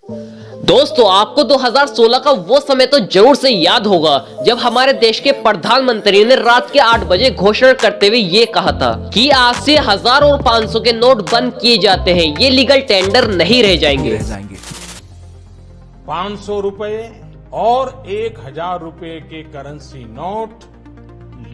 दोस्तों, आपको 2016 का वो समय तो जरूर से याद होगा जब हमारे देश के प्रधानमंत्री ने रात के 8 बजे घोषणा करते हुए ये कहा था कि आज से 1000 और 500 के नोट बंद किए जाते हैं, ये लीगल टेंडर नहीं रह जाएंगे। 500 रुपए और 1000 रुपए के करेंसी नोट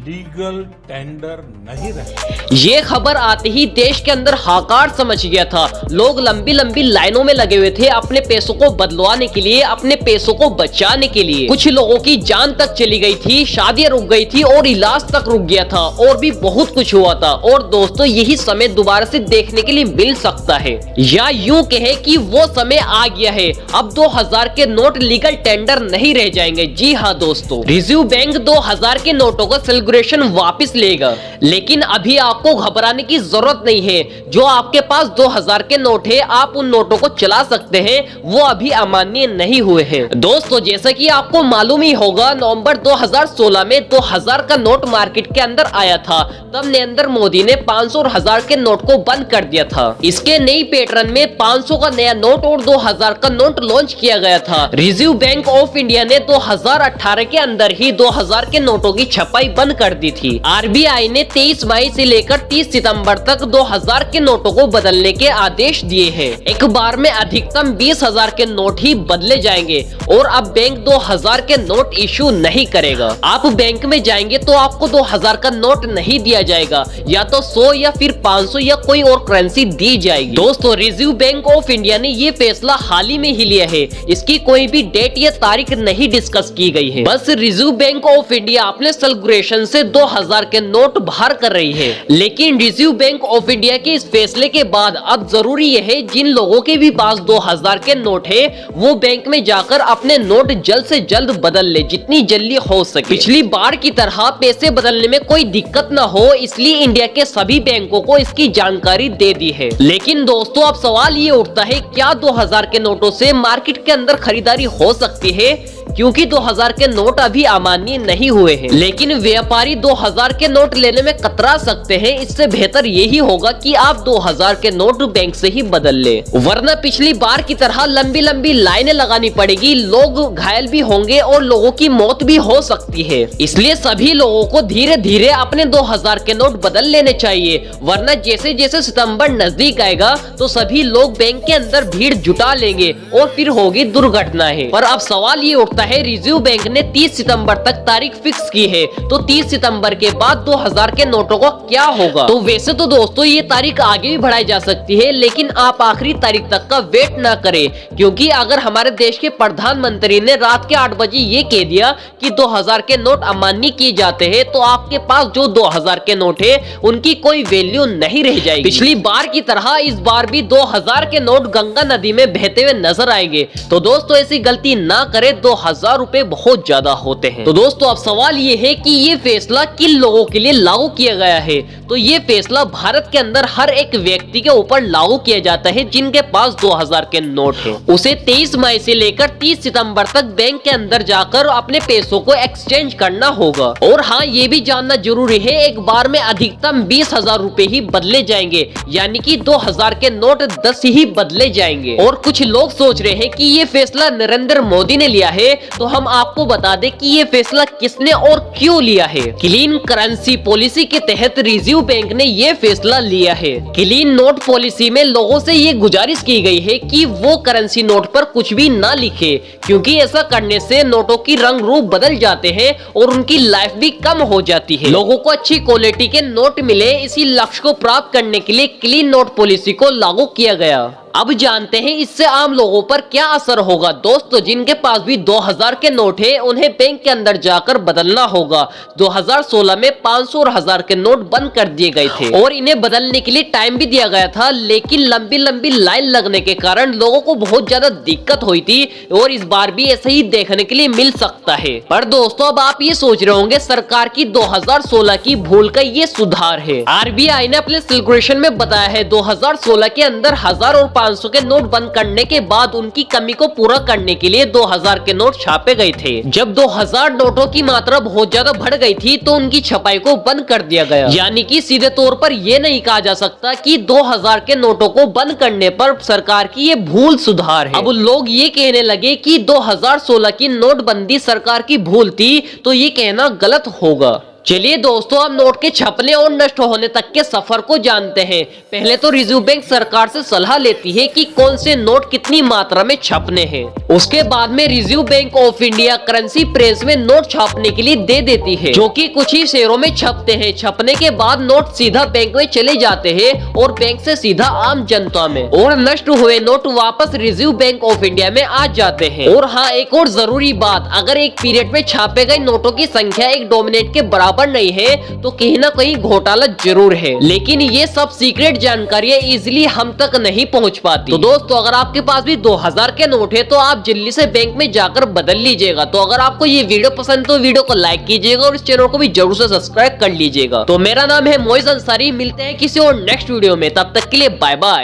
लीगल टेंडर नहीं रहे। ये खबर आते ही देश के अंदर हाहाकार समझ गया था। लोग लंबी लंबी लाइनों में लगे हुए थे अपने पैसों को बदलवाने के लिए, अपने पैसों को बचाने के लिए। कुछ लोगों की जान तक चली गई थी, शादियां रुक गई थी और इलाज तक रुक गया था और भी बहुत कुछ हुआ था। और दोस्तों, यही समय दोबारा से देखने के लिए मिल सकता है, या यूं कहे कि वो समय आ गया है। अब 2000 के नोट लीगल टेंडर नहीं रह जाएंगे। जी हाँ दोस्तों, रिजर्व बैंक 2000 के नोटों का वापस लेगा, लेकिन अभी आपको घबराने की जरूरत नहीं है। जो आपके पास 2000 के नोट है, आप उन नोटों को चला सकते हैं, वो अभी अमान्य नहीं हुए हैं। दोस्तों, जैसा कि आपको मालूम ही होगा, नवंबर 2016 में 2000 का नोट मार्केट के अंदर आया था। तब नरेंद्र मोदी ने 500 और 1000 के नोट को बंद कर दिया था। इसके नई पैटर्न में 500 का नया नोट और 2000 का नोट लॉन्च किया गया था। रिजर्व बैंक ऑफ इंडिया ने 2018 के अंदर ही 2000 के नोटों की छपाई बंद कर दी थी। आरबीआई ने 23 मई से लेकर 30 सितंबर तक 2000 के नोटों को बदलने के आदेश दिए हैं। एक बार में अधिकतम 20,000 के नोट ही बदले जाएंगे और अब बैंक 2000 के नोट इशू नहीं करेगा। आप बैंक में जाएंगे तो आपको 2000 का नोट नहीं दिया जाएगा, या तो 100 या फिर 500 या कोई और करेंसी दी जाएगी। दोस्तों, रिजर्व बैंक ऑफ इंडिया ने ये फैसला हाल ही में ही लिया है। इसकी कोई भी डेट या तारीख नहीं डिस्कस की गई है। बस रिजर्व बैंक ऑफ इंडिया अपने सर्कुलेशन से 2000 के नोट बाहर कर रही है। लेकिन रिजर्व बैंक ऑफ इंडिया के इस फैसले के बाद अब जरूरी यह है, जिन लोगों के भी पास 2000 के नोट है, वो बैंक में जाकर अपने नोट जल्द से जल्द बदल ले, जितनी जल्दी हो सके। पिछली बार की तरह पैसे बदलने में कोई दिक्कत ना हो, इसलिए इंडिया के सभी बैंकों को इसकी जानकारी दे दी है। लेकिन दोस्तों, अब सवाल ये उठता है, क्या 2000 के नोटों से मार्केट के अंदर खरीदारी हो सकती है? क्योंकि 2000 के नोट अभी अमान्य नहीं हुए हैं। लेकिन व्यापारी 2000 के नोट लेने में कतरा सकते हैं। इससे बेहतर यही होगा कि आप 2000 के नोट बैंक से ही बदल ले, वरना पिछली बार की तरह लंबी लंबी लाइनें लगानी पड़ेगी, लोग घायल भी होंगे और लोगों की मौत भी हो सकती है। इसलिए सभी लोगों को धीरे धीरे अपने 2000 के नोट बदल लेने चाहिए, वरना जैसे जैसे सितंबर नजदीक आएगा तो सभी लोग बैंक के अंदर भीड़ जुटा लेंगे और फिर होगी दुर्घटनाएं। पर अब सवाल ये उठता है, रिजर्व बैंक ने 30 सितंबर तक तारीख फिक्स की है, तो 30 सितंबर के बाद 2000 के नोटों का क्या होगा? तो वैसे तो दोस्तों, ये तारीख आगे भी बढ़ाई जा सकती है, लेकिन आप आखिरी तारीख तक का वेट ना करें, क्योंकि अगर हमारे देश के प्रधानमंत्री ने रात के 8 बजे ये कह दिया कि 2000 के नोट अमान्य किए जाते हैं, तो आपके पास जो 2000 के नोट है, उनकी कोई वैल्यू नहीं रह जाएगी। पिछली बार की तरह इस बार भी 2000 के नोट गंगा नदी में बहते हुए नजर आएंगे। तो दोस्तों, ऐसी गलती ना करें, 2000 रुपए बहुत ज्यादा होते हैं। तो दोस्तों, अब सवाल ये है कि ये फैसला किन लोगों के लिए लागू किया गया है? तो ये फैसला भारत के अंदर हर एक व्यक्ति के ऊपर लागू किया जाता है जिनके पास 2000 के नोट है। उसे 23 मई से लेकर 30 सितंबर तक बैंक के अंदर जाकर अपने पैसों को एक्सचेंज करना होगा। और हाँ, ये भी जानना जरूरी है, एक बार में अधिकतम 20,000 रुपए ही बदले जाएंगे, यानी कि 2000 के नोट 10 ही बदले जाएंगे। और कुछ लोग सोच रहे हैं कि ये फैसला नरेंद्र मोदी ने लिया है, तो हम आपको बता दें कि ये फैसला किसने और क्यों लिया है। क्लीन करेंसी पॉलिसी के तहत रिजर्व बैंक ने ये फैसला लिया है। क्लीन नोट पॉलिसी में लोगों से ये गुजारिश की गई है कि वो करेंसी नोट पर कुछ भी ना लिखे, क्योंकि ऐसा करने से नोटों की रंग रूप बदल जाते हैं और उनकी लाइफ भी कम हो जाती है। लोगों को अच्छी क्वालिटी के नोट मिले, इसी लक्ष्य को प्राप्त करने के लिए क्लीन नोट पॉलिसी को लागू किया गया। अब जानते हैं इससे आम लोगों पर क्या असर होगा। दोस्तों, जिनके पास भी 2000 के नोट है, उन्हें बैंक के अंदर जाकर बदलना होगा। 2016 में 500 और 1000 के नोट बंद कर दिए गए थे और इन्हें बदलने के लिए टाइम भी दिया गया था, लेकिन लंबी लंबी लाइन लगने के कारण लोगों को बहुत ज्यादा दिक्कत हुई थी और इस बार भी ऐसा ही देखने के लिए मिल सकता है। पर दोस्तों, अब आप ये सोच रहे होंगे, सरकार की 2016 की भूल का ये सुधार है। आरबीआई ने अपने सर्कुलेशन में बताया है 2016 के अंदर 1000 और 500 के नोट बंद करने के बाद उनकी कमी को पूरा करने के लिए 2000 के नोट छापे गए थे। जब 2000 नोटों की मात्रा बहुत ज्यादा बढ़ गई थी तो उनकी छपाई को बंद कर दिया गया। यानी कि सीधे तौर पर यह नहीं कहा जा सकता कि 2000 के नोटों को बंद करने पर सरकार की ये भूल सुधार है। अब लोग ये कहने लगे कि 2016 की नोटबंदी सरकार की भूल थी, तो ये कहना गलत होगा। चलिए दोस्तों, हम नोट के छपने और नष्ट होने तक के सफर को जानते हैं। पहले तो रिजर्व बैंक सरकार से सलाह लेती है कि कौन से नोट कितनी मात्रा में छपने हैं। उसके बाद में reserve bank of India currency press में नोट छापने के लिए दे देती है, जो कि कुछ ही शेयरों में छपते हैं। छपने के बाद नोट सीधा बैंक में चले जाते हैं और बैंक से सीधा आम जनता में, और नष्ट हुए नोट वापस रिजर्व बैंक ऑफ इंडिया में आ जाते हैं। और हाँ, एक और जरूरी बात, अगर एक पीरियड में छापे गए नोटों की संख्या एक डोमिनेट के बराबर नहीं है तो कहीं ना कहीं घोटाला जरूर है। लेकिन ये सब सीक्रेट जानकारियां इजीली हम तक नहीं पहुंच पाती। तो दोस्तों, अगर आपके पास भी 2000 के नोट है तो आप जल्दी से बैंक में जाकर बदल लीजिएगा। तो अगर आपको ये वीडियो पसंद तो वीडियो को लाइक कीजिएगा और इस चैनल को भी जरूर से सब्सक्राइब कर लीजिएगा। तो मेरा नाम है मोइज अंसारी, मिलते हैं किसी और नेक्स्ट वीडियो में, तब तक के लिए बाय बाय।